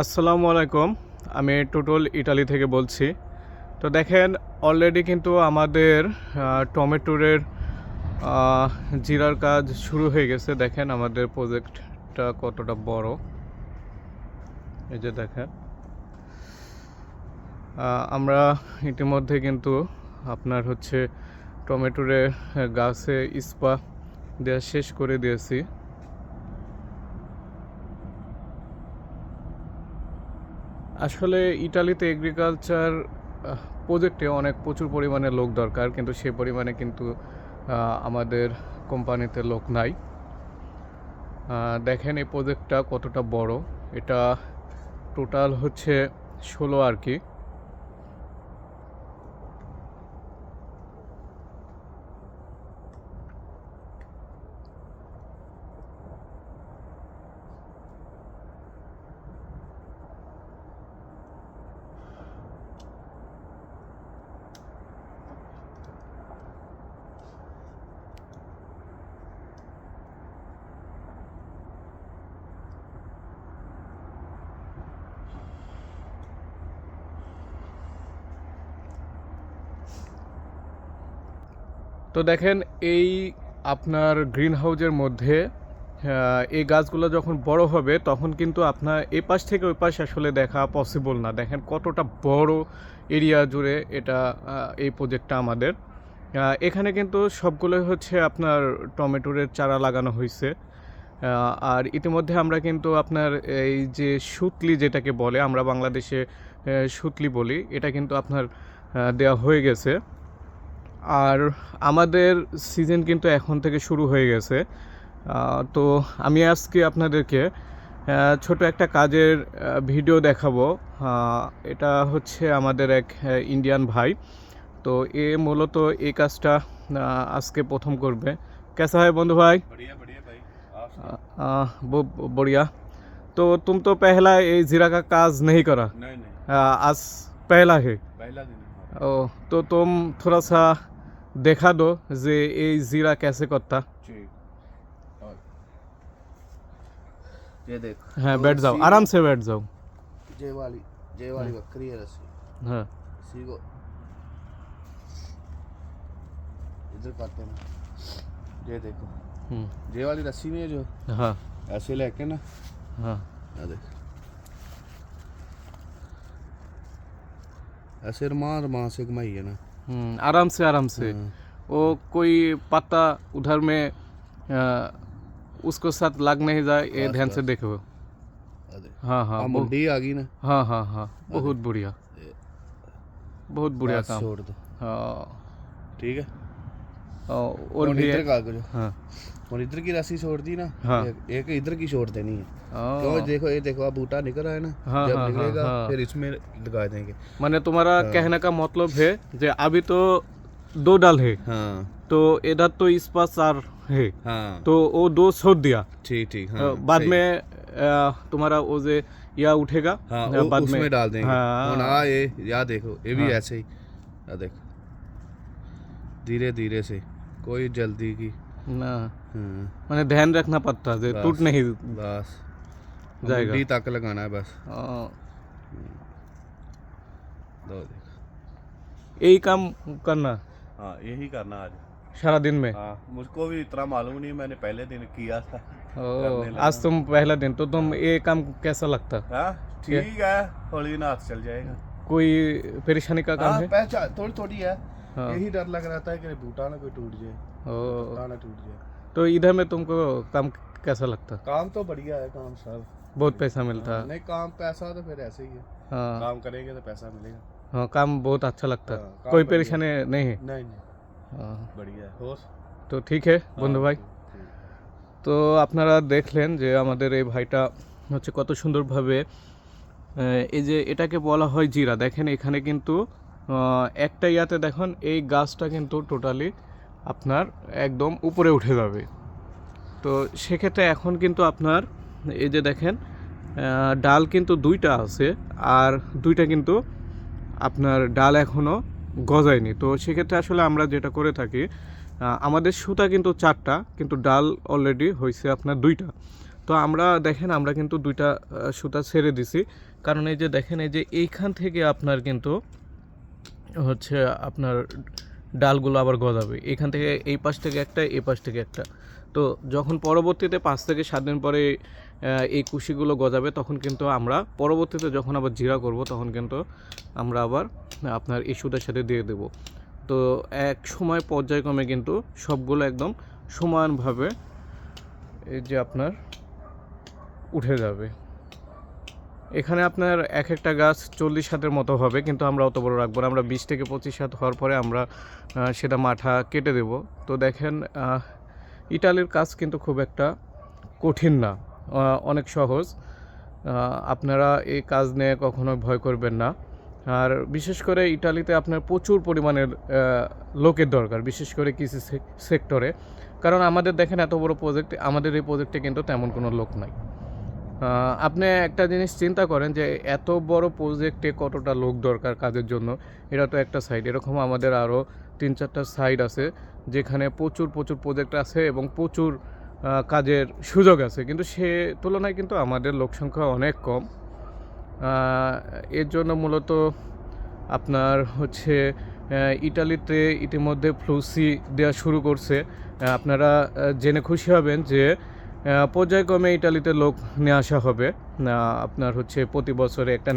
আসসালামু আলাইকুম। আমি টোটাল ইটালি থেকে বলছি। তো দেখেন অলরেডি কিন্তু আমাদের টমেটোর জিরার কাজ শুরু হয়ে গেছে। দেখেন আমাদের প্রজেক্টটা কতটা বড়। এই যে দেখেন আমরা ইতিমধ্যে কিন্তু আপনার হচ্ছে টমেটোর গাছে স্পা দেওয়া শেষ করে দিয়েছি। আসলে ইটালিতে এগ্রিকালচার প্রজেক্টে প্রচুর পরিমাণে লোক দরকার, কিন্তু সেই পরিমাণে কিন্তু আমাদের কোম্পানিতে লোক নাই। দেখেন এই প্রজেক্টটা কতটা বড়। এটা টোটাল হচ্ছে 16 আর কি। তো দেখেন এই আপনার গ্রিন হাউজের মধ্যে এই গাছগুলো যখন বড় হবে তখন কিন্তু আপনার এই পাশ থেকে ওই পাশ আসলে দেখা পসিবল না। দেখেন কতটা বড় এরিয়া জুড়ে এটা এই প্রজেক্টটা আমাদের। এখানে কিন্তু সবগুলোই হচ্ছে আপনার টমেটোর চারা লাগানো হয়েছে। আর ইতিমধ্যে আমরা কিন্তু আপনার এই যে সুতলি যেটাকে বলে, আমরা বাংলাদেশে সুতলি বলি, এটা কিন্তু আপনার দেওয়া হয়ে গেছে। আর আমাদের সিজন কিন্তু এখন থেকে শুরু হয়ে গেছে। তো আমি আজকে আপনাদেরকে ছোট একটা কাজের ভিডিও দেখাবো। এটা হচ্ছে আমাদের এক ইন্ডিয়ান ভাই। তো এ মূলত এই কাজটা আজকে প্রথম করবে। कैसा है बंधु भाई? बढ़िया बढ़िया भाई। आप बहुत बढ़िया। तो तुम तो पहला ये जीरा का काज नहीं करा, नहीं नहीं, आज पहला है। पहला दिन है हमारा। ओ तो तुम थोड़ा सा देखा दो जे ये जीरा कैसे करता। ठीक। और ये देख, हाँ तो बैठ जाओ, रस्सी- आराम से बैठ जाओ। ये वाली बकरी है रस्सी। हाँ रस्सी को इधर काटते हैं ना। ये देखो, ये वाली रस्सी में जो हाँ ऐसे लेके ना, हाँ ये देख, ऐसे मार से घुमाई है ना। आराम से आराम से। हाँ। वो कोई पत्ता उधर में उसको साथ लग नहीं जाए, ये बस, ध्यान से बस। देखो। ये देख, हाँ हाँ मुंडी आ गई ना। हाँ हाँ हाँ बहुत बढ़िया, बहुत बढ़िया बस काम। छोड़ दो। हाँ ठीक है। और भी इधर है। का करो, हाँ और इधर की रस्सी छोड़ दी ना। हाँ। एक इधर की छोड़ देनी है। हाँ। तो देखो, ये देखो, अब बूटा निकल रहा है ना। हाँ, जब हाँ, निकलेगा हाँ, हाँ। फिर इसमें लगा देंगे। मैंने तुम्हारा हाँ। कहने का मतलब है कि अभी तो 2 डाल है, हाँ तो इधर तो इस पास 4 है, हाँ, तो वो 2 छोड़ दिया। ठीक ठीक। हाँ, बाद सही। में तुम्हारा वो जो या उठेगा, हाँ, बाद उसमें डाल देंगे। हाँ और ये या देखो, ये भी हाँ। ऐसे ही। या देखो, धीरे धीरे से, कोई जल्दी की। ना हाँ, मैंने ध्यान रखना पड़ता है, बस। टूट नहीं बस जाएगा। मुंडी तक लगाना है बस। दो देखो। यही काम करना हाँ, यही करना आज। सारा दिन में। हाँ, मुझको भी इतना मालूम नहीं, मैंने पहले दिन किया था। ओ, करने लगा। आज तुम पहला दिन, तो तुम ये काम कैसा लगता? हाँ ठीक है, हौली ना हाथ चल जाएगा। कोई परेशानी का काम हाँ, है? पहचान थोड़ी थोड़ी है। हाँ। यही डर लग रहा था कि बूटा ना कोई टूट जाए, ओ, पत्ता ना टूट जाए। तो इधर में तुमको काम कैसा लगता? काम तो बढ़िया है, काम सब। बहुत पैसा मिलता है। नहीं, काम पैसा तो फिर ऐसे ही है। हाँ काम करेंगे तो पैसा मिलेगा। हाँ काम बहुत अच्छा लगता है, हाँ, काम कोई बढ़िया। परेशानी नहीं है। नहीं नहीं, हाँ, बढ़िया है। होश। তো ঠিক है বন্ধু ভাই। তো আপনারা দেখলেন যে আমাদের এই ভাইটা হচ্ছে কত সুন্দরভাবে এই যে এটাকে বলা হয় জিরা। দেখেন এখানে কিন্তু একটা ইয়াতে দেখুন এই গাছটা কিন্তু টোটালি আপনার একদম উপরে উঠে যাবে। তো সেক্ষেত্রে এখন কিন্তু আপনার এই যে দেখেন ডাল কিন্তু 2টা আছে, আর 2টা কিন্তু আপনার ডাল এখনও গজায়নি। তো সেক্ষেত্রে আসলে আমরা যেটা করে থাকি, আমাদের সুতা কিন্তু 4টা, কিন্তু ডাল অলরেডি হয়েছে আপনার 2টা। তো আমরা দেখেন আমরা কিন্তু দুইটা সুতা ছেড়ে দিছি, কারণ এই যে দেখেন এই যে এইখান থেকে আপনার কিন্তু হচ্ছে আপনার ডালগুলো আবার গজাবে, এখান থেকে এই পাশ থেকে একটা, এই পাশ থেকে একটা। তো যখন পরবর্তীতে 5 থেকে 7 দিন পরে এই কুশিগুলো গজাবে, তখন কিন্তু আমরা পরবর্তীতে যখন আবার জিরা করব তখন কিন্তু আমরা আবার আপনার এই সুতার সাথে দিয়ে দেব। তো এক সময় পর্যায়ক্রমে কিন্তু সবগুলো একদম সমানভাবে এই যে আপনার উঠে যাবে। এখানে আপনার এক একটা গাছ 40 হাতের মতো হবে, কিন্তু আমরা অত বড় রাখবো না, আমরা 20 থেকে 25 হাত হওয়ার পরে আমরা সেটা মাথা কেটে দেব। তো দেখেন ইটালির কাজ কিন্তু খুব একটা কঠিন না, অনেক সহজ। আপনারা এই কাজ নিয়ে কখনো ভয় করবেন না। আর বিশেষ করে ইটালিতে আপনার প্রচুর পরিমাণের লোকের দরকার, বিশেষ করে কৃষি সেক্টরে। কারণ আমাদের দেখেন এত বড় প্রজেক্ট, আমাদের এই প্রজেক্টে কিন্তু তেমন কোনো লোক নাই। আপনি একটা জিনিস চিন্তা করেন যে এত বড় প্রজেক্টে কতটা লোক দরকার কাজের জন্য। এটা তো একটা সাইড, এরকম আমাদের আরও 3-4টা সাইড আছে যেখানে প্রচুর প্রজেক্ট আছে এবং প্রচুর কাজের সুযোগ আছে, কিন্তু সে তুলনায় কিন্তু আমাদের লোক সংখ্যা অনেক কম। এর জন্য মূলত আপনার হচ্ছে ইটালিতে ইতিমধ্যে ফ্লুসি দেওয়া শুরু করছে। আপনারা জেনে খুশি হবেন যে পর্যায়ক্রমে ইটালিতে লোক নিয়ে আসা হবে। আপনার হচ্ছে প্রতি বছরে একটা